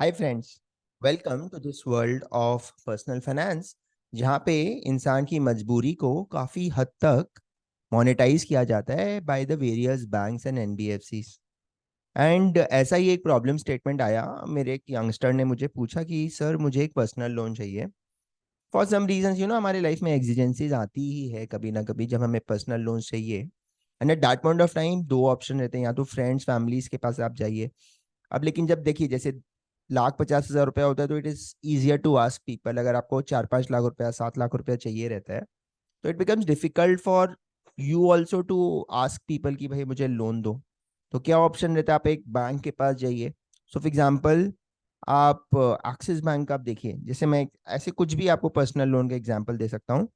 Hi friends, welcome to this world of personal finance, जहाँ पे इंसान की मजबूरी को काफ़ी हद तक मोनेटाइज किया जाता है by the various banks and NBFCs. And ऐसा ही एक प्रॉब्लम स्टेटमेंट आया। मेरे एक यंगस्टर ने मुझे पूछा कि सर मुझे एक पर्सनल लोन चाहिए। फॉर सम रीजन हमारे लाइफ में एग्जिजेंसीज आती ही है कभी ना कभी जब हमें पर्सनल लोन चाहिए। And at that point of time दो ऑप्शन रहते हैं, या तो फ्रेंड्स फैमिलीज के पास आप जाइए। अब लेकिन जब देखिए जैसे 1,50,000 रुपया होता है तो it is easier to ask people. अगर आपको 4-5 लाख रुपया 7 लाख रुपया चाहिए रहता है तो it becomes difficult for you also to ask people कि भाई मुझे लोन दो। तो क्या ऑप्शन रहता है, आप एक बैंक के पास जाइए। सो फॉर एग्जाम्पल आप एक्सिस बैंक का आप देखिए। जैसे मैं ऐसे कुछ भी आपको पर्सनल लोन का एग्जाम्पल दे सकता हूँ।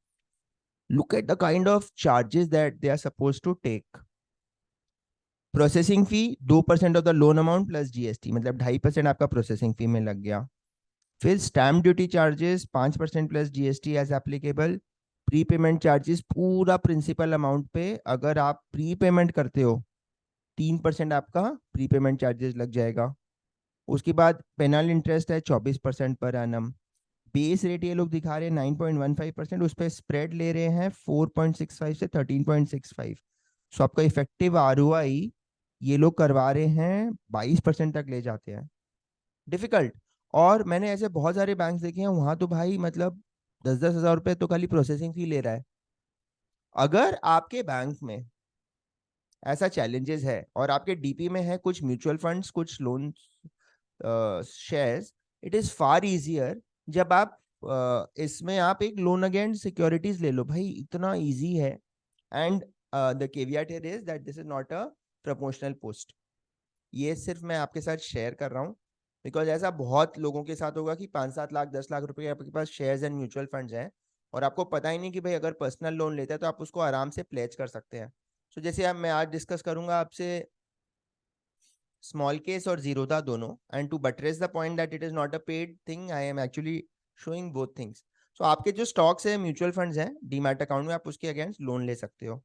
Look at the kind of charges that they are suppose to take. Processing fee 2% of the loan amount plus GST, मतलब 2.5% आपका प्रोसेसिंग फी में लग गया। फिर stamp duty charges 5% plus GST as applicable. Prepayment charges पूरा principal amount पे अगर आप प्री पेमेंट करते हो 3% आपका प्री पेमेंट चार्जेस लग जाएगा। उसके बाद पेनल इंटरेस्ट है 24% पर एनम। बेस रेट ये लोग दिखा रहे हैं 9.15%, उस पर स्प्रेड ले रहे हैं 4.65 से 13.65। सो आपका इफेक्टिव आरओआई ये लोग करवा रहे हैं 22% तक ले जाते हैं। डिफिकल्ट। और मैंने ऐसे बहुत सारे बैंक देखे हैं, वहां तो भाई मतलब 10-10 हज़ार रुपए तो खाली प्रोसेसिंग फी ले रहा है। अगर आपके बैंक में ऐसा चैलेंजेस है और आपके डीपी में है कुछ म्यूचुअल फंड्स कुछ loan shares, it is far easier. जब आप इसमें आप एक लोन अगेंस्ट सिक्योरिटीज ले लो, भाई इतना इजी है। And the caveat here is that this is not a promotional post. ये सिर्फ मैं आपके साथ शेयर कर रहा हूँ बिकॉज ऐसा बहुत लोगों के साथ होगा कि 5-7 लाख 10 लाख रुपए आपके पास शेयर्स एंड म्यूचुअल फंड्स हैं और आपको पता ही नहीं कि भाई अगर पर्सनल लोन लेता है तो आप उसको आराम से प्लेज कर सकते हैं। सो जैसे अब मैं आज डिस्कस करूंगा आपसे स्मॉल केस और जीरोधा दोनों। And to buttress the point that it is not a paid thing, I am actually showing both things. So आपके जो स्टॉक्स है म्यूचुअल फंड्स हैं डीमैट अकाउंट में, आप उसके अगेंस्ट लोन ले सकते हो।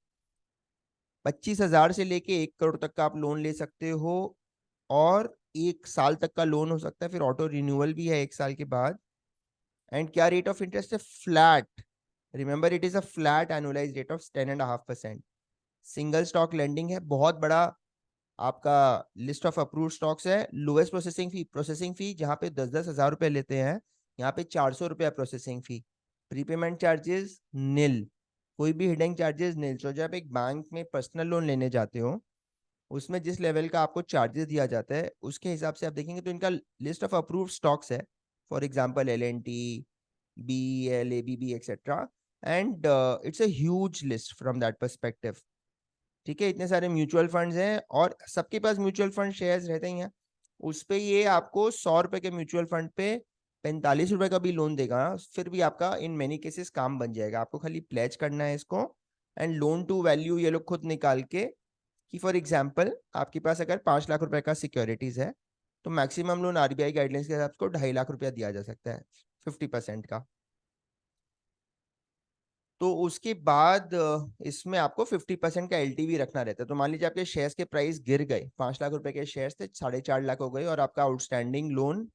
25,000 से लेके 1 करोड़ तक का आप लोन ले सकते हो। और 1 साल तक का लोन हो सकता है, फिर ऑटो रिन्यूअल भी है 1 साल के बाद। एंड क्या रेट ऑफ इंटरेस्ट है? Flat. Remember it is a flat annualise rate of 10.5%। Single stock lending है, बहुत बड़ा आपका लिस्ट ऑफ अप्रूव्ड स्टॉक्स है। लोएस्ट प्रोसेसिंग फी जहां पे 10-10 हज़ार रुपए लेते हैं, यहाँ पे 400 रुपया प्रोसेसिंग फी। प्रीपेमेंट चार्जेस नील, कोई भी हिडन चार्जेस नील। तो जब एक बैंक में पर्सनल लोन लेने जाते हो उसमें जिस लेवल का आपको चार्जेस दिया जाता है उसके हिसाब से आप देखेंगे तो इनका लिस्ट ऑफ अप्रूव्ड स्टॉक्स है। For example L&T, BEL, ABB etcetera. And it's a huge list from that perspective. ठीक है, इतने सारे म्यूचुअल फंड्स हैं और सबके पास म्यूचुअल फंड शेयर्स रहते ही हैं। उस पे ये आपको 100 रुपए के म्यूचुअल फंड पे 45 रुपए का भी लोन देगा, फिर भी आपका इन मेनी केसेस काम बन जाएगा। आपको खाली प्लेज करना है इसको। एंड लोन टू वैल्यू ये लोग खुद निकाल के कि फॉर एग्जाम्पल आपके पास अगर 5 लाख रुपए का सिक्योरिटीज है तो मैक्सिमम लोन आरबीआई गाइडलाइंस के हिसाब से 2.5 लाख रुपया दिया जा सकता है 50% का। तो उसके बाद इसमें आपको 50% का एलटीवी रखना रहता है। तो मान लीजिए आपके शेयर्स के प्राइस गिर गए, 5 लाख रुपए के शेयर्स थे 4.5 लाख हो गए और आपका आउटस्टैंडिंग लोन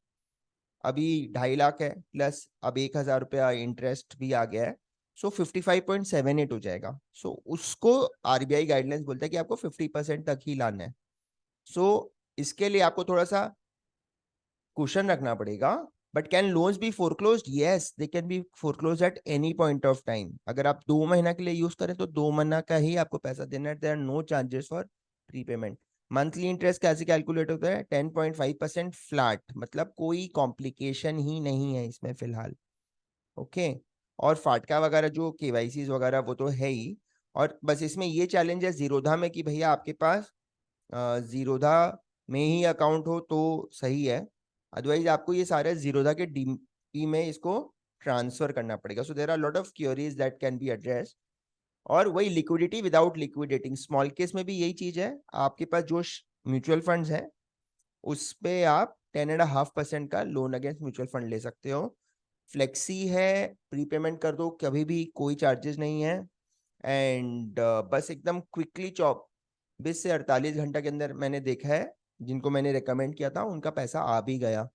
अभी 2.5 लाख है, प्लस अब 1,000 रुपया इंटरेस्ट भी आ गया है। सो 55.78 हो जाएगा। सो उसको आरबीआई गाइडलाइंस बोलता है कि आपको 50% तक ही लाना है। सो इसके लिए आपको थोड़ा सा क्वेश्चन रखना पड़ेगा। But can loans be foreclose? Yes, they can be foreclose at any point of time. अगर आप 2 महीना के लिए यूज करें तो 2 महीना का ही आपको पैसा देना है। There are no charges for prepayment. Monthly interest कैसे कैलकुलेट होता है? 10.5% फ्लैट, मतलब कोई कॉम्प्लिकेशन ही नहीं है इसमें फिलहाल। ओके। और फाटका वगैरह जो केवाईसी वगैरह वो तो है ही। और बस इसमें ये चैलेंज है जीरोधा में कि भैया आपके पास जीरोधा में ही अकाउंट हो तो सही है, अदरवाइज आपको ये सारे जीरोधा के डीपी में इसको ट्रांसफर करना पड़ेगा। So there are lot of queries that can be address. और वही liquidity without liquidating, smallcase में भी यही चीज है। आपके पास जो म्यूचुअल फंड्स हैं उस पे आप 10.5% का लोन अगेंस्ट म्यूचुअल फंड ले सकते हो। फ्लेक्सी है, प्रीपेमेंट कर दो कभी भी, कोई चार्जेस नहीं है। एंड बस एकदम क्विकली 24 से 48 घंटा के अंदर मैंने देखा है जिनको मैंने रेकमेंड किया था उनका पैसा आ भी गया।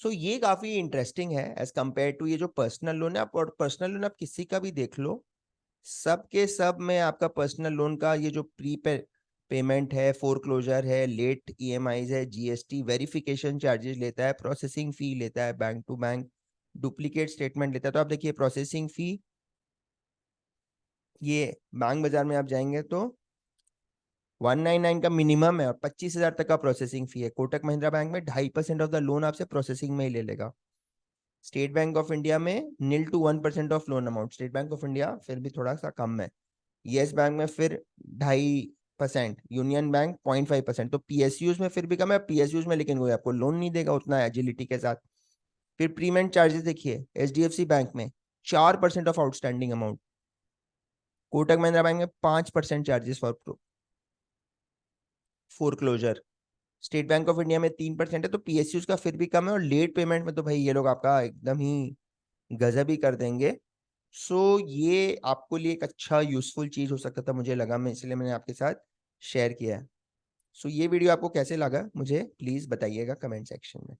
सो ये काफी इंटरेस्टिंग है एज कम्पेयर टू ये जो पर्सनल लोन है। आप और पर्सनल लोन आप किसी का भी देख लो, सब के सब में आपका पर्सनल लोन का ये जो पेमेंट है, फोरक्लोजर है, लेट ईएमआईज है, जीएसटी, वेरिफिकेशन चार्जेस लेता है, प्रोसेसिंग फी लेता है, bank to bank duplicate statement लेता है। तो आप देखिए प्रोसेसिंग फी, ये बैंक बाजार में आप जाएंगे तो 199 का मिनिमम है और 25,000 तक का प्रोसेसिंग फी है। कोटक महिंद्रा बैंक में 2.5% ऑफ द लोन आपसे प्रोसेसिंग में ही ले लेगा। स्टेट बैंक ऑफ इंडिया में 0 to 1% of loan amount, state bank of India फिर भी थोड़ा सा कम है। यस बैंक में फिर 2.5%, यूनियन बैंक 0.5%। तो पीएसयूज में फिर भी कम है, पीएसयूज में लेकिन वो आपको लोन नहीं देगा उतना एजिलिटी के साथ। फिर प्रीपेमेंट चार्जेस देखिए, एचडीएफसी बैंक में 4% of outstanding amount, Kotak Mahindra bank में 5% charges for foreclosure, state bank of India में 3% है। तो पीएसयूज का फिर भी कम है और लेट पेमेंट में तो भाई ये लोग आपका एकदम ही गजब ही कर देंगे। सो ये आपको लिए एक अच्छा यूजफुल चीज हो सकता था, मुझे लगा, मैं इसलिए मैंने आपके साथ शेयर किया है। सो ये वीडियो आपको कैसे लगा मुझे प्लीज बताइएगा कमेंट सेक्शन में।